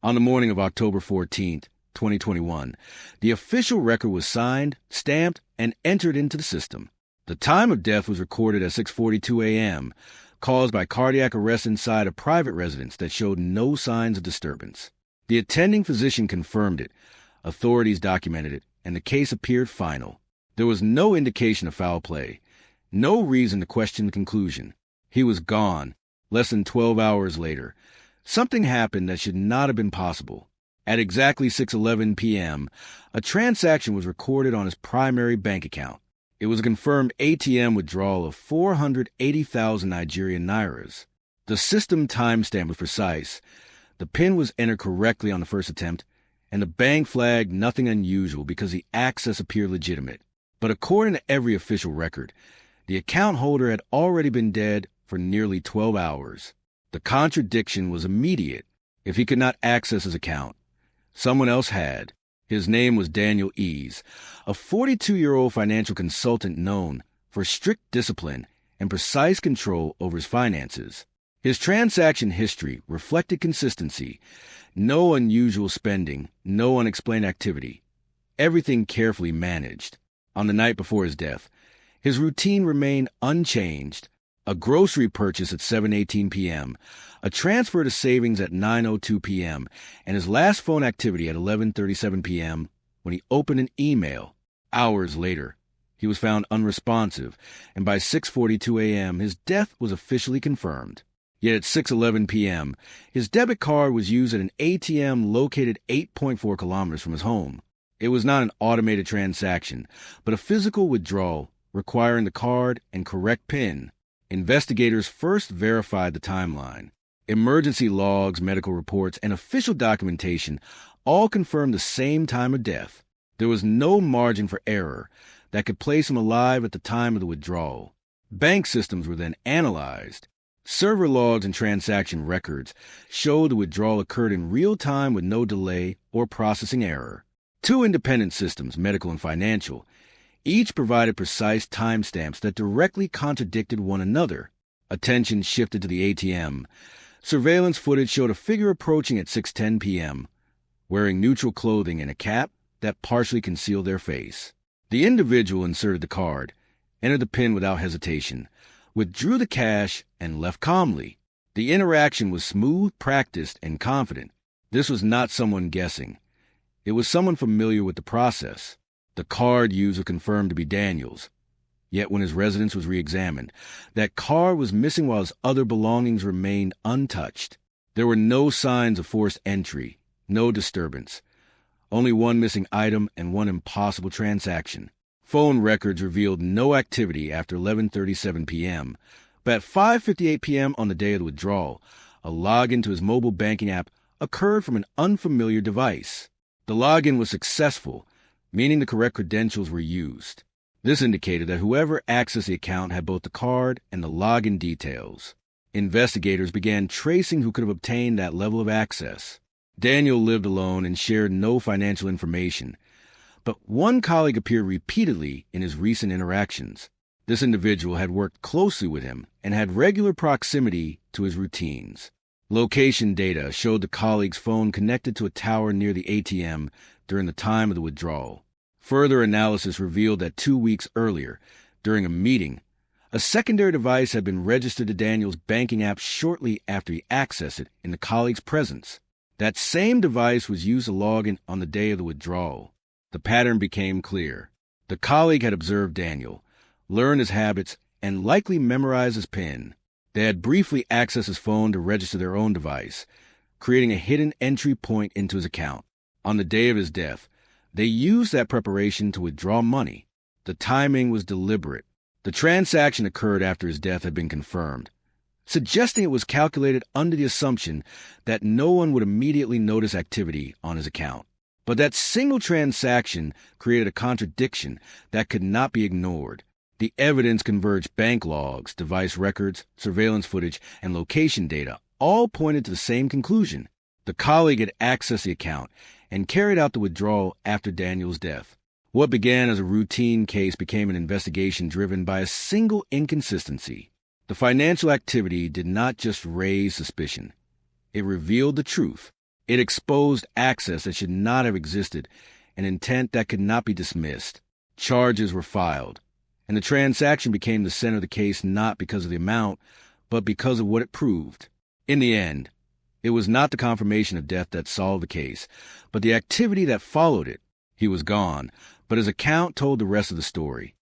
On the morning of October 14th, 2021, the official record was signed, stamped, and entered into the system. The time of death was recorded at 6:42 a.m., caused by cardiac arrest inside a private residence that showed no signs of disturbance. The attending physician confirmed it, authorities documented it, and the case appeared final. There was no indication of foul play, no reason to question the conclusion. He was gone. Less than 12 hours later, something happened that should not have been possible. At exactly 6:11 p.m., a transaction was recorded on his primary bank account. It was a confirmed ATM withdrawal of 480,000 Nigerian nairas. The system timestamp was precise. The PIN was entered correctly on the first attempt, and the bank flagged nothing unusual because the access appeared legitimate. But according to every official record, the account holder had already been dead for nearly 12 hours. The contradiction was immediate. If he could not access his account, someone else had. His name was Daniel Ease, a 42-year-old financial consultant known for strict discipline and precise control over his finances. His transaction history reflected consistency, no unusual spending, no unexplained activity, everything carefully managed. On the night before his death, his routine remained unchanged: a grocery purchase at 7:18 p.m., a transfer to savings at 9:02 p.m., and his last phone activity at 11:37 p.m. when he opened an email. Hours later, he was found unresponsive, and by 6:42 a.m., his death was officially confirmed. Yet at 6:11 p.m., his debit card was used at an ATM located 8.4 kilometers from his home. It was not an automated transaction, but a physical withdrawal requiring the card and correct PIN. Investigators first verified the timeline. Emergency logs, medical reports, and official documentation all confirmed the same time of death. There was no margin for error that could place him alive at the time of the withdrawal. Bank systems were then analyzed. Server logs and transaction records showed the withdrawal occurred in real time with no delay or processing error. Two independent systems, medical and financial, each provided precise timestamps that directly contradicted one another. Attention shifted to the ATM. Surveillance footage showed a figure approaching at 6:10 p.m., wearing neutral clothing and a cap that partially concealed their face. The individual inserted the card, entered the PIN without hesitation, withdrew the cash, and left calmly. The interaction was smooth, practiced, and confident. This was not someone guessing. It was someone familiar with the process. The card used was confirmed to be Daniel's. Yet when his residence was re-examined, that card was missing while his other belongings remained untouched. There were no signs of forced entry, no disturbance. Only one missing item and one impossible transaction. Phone records revealed no activity after 11:37 p.m., but at 5:58 p.m. on the day of the withdrawal, a login to his mobile banking app occurred from an unfamiliar device. The login was successful, meaning the correct credentials were used. This indicated that whoever accessed the account had both the card and the login details. Investigators began tracing who could have obtained that level of access. Daniel lived alone and shared no financial information, but one colleague appeared repeatedly in his recent interactions. This individual had worked closely with him and had regular proximity to his routines. Location data showed the colleague's phone connected to a tower near the ATM during the time of the withdrawal. Further analysis revealed that 2 weeks earlier, during a meeting, a secondary device had been registered to Daniel's banking app shortly after he accessed it in the colleague's presence. That same device was used to log in on the day of the withdrawal. The pattern became clear. The colleague had observed Daniel, learned his habits, and likely memorized his PIN. They had briefly accessed his phone to register their own device, creating a hidden entry point into his account. On the day of his death, they used that preparation to withdraw money. The timing was deliberate. The transaction occurred after his death had been confirmed, suggesting it was calculated under the assumption that no one would immediately notice activity on his account. But that single transaction created a contradiction that could not be ignored. The evidence converged: bank logs, device records, surveillance footage, and location data all pointed to the same conclusion. The colleague had accessed the account and carried out the withdrawal after Daniel's death. What began as a routine case became an investigation driven by a single inconsistency. The financial activity did not just raise suspicion. It revealed the truth. It exposed access that should not have existed, an intent that could not be dismissed. Charges were filed, and the transaction became the center of the case not because of the amount, but because of what it proved. In the end, it was not the confirmation of death that solved the case, but the activity that followed it. He was gone, but his account told the rest of the story.